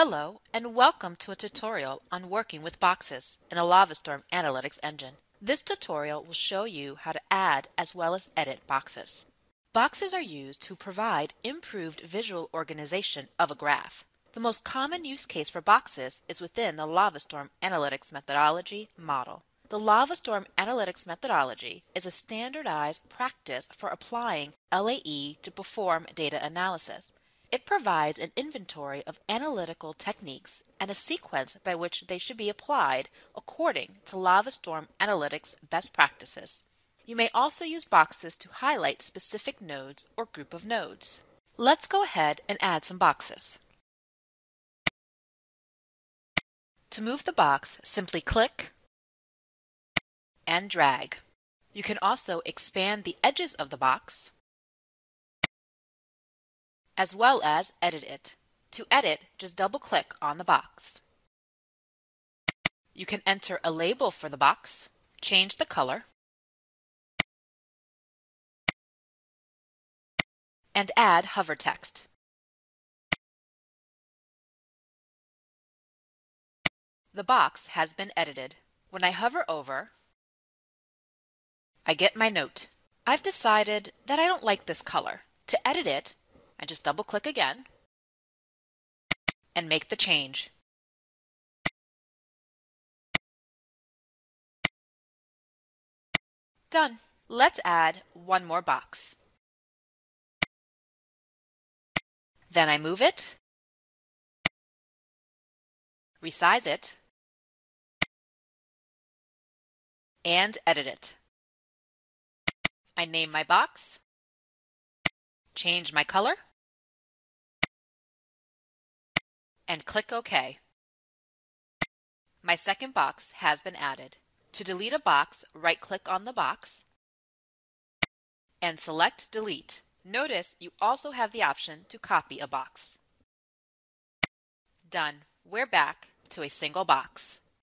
Hello, and welcome to a tutorial on working with boxes in a Lavastorm analytics engine. This tutorial will show you how to add as well as edit boxes. Boxes are used to provide improved visual organization of a graph. The most common use case for boxes is within the Lavastorm analytics methodology model. The Lavastorm analytics methodology is a standardized practice for applying LAE to perform data analysis. It provides an inventory of analytical techniques and a sequence by which they should be applied according to Lavastorm analytics best practices. You may also use boxes to highlight specific nodes or group of nodes. Let's go ahead and add some boxes. To move the box, simply click and drag. You can also expand the edges of the box, as well as edit it. To edit, just double-click on the box. You can enter a label for the box, change the color, and add hover text. The box has been edited. When I hover over, I get my note. I've decided that I don't like this color. To edit it, I just double-click again and make the change. Done. Let's add one more box. Then I move it, resize it, and edit it. I name my box, change my color, and click OK. My second box has been added. To delete a box, right-click on the box and select Delete. Notice you also have the option to copy a box. Done. We're back to a single box.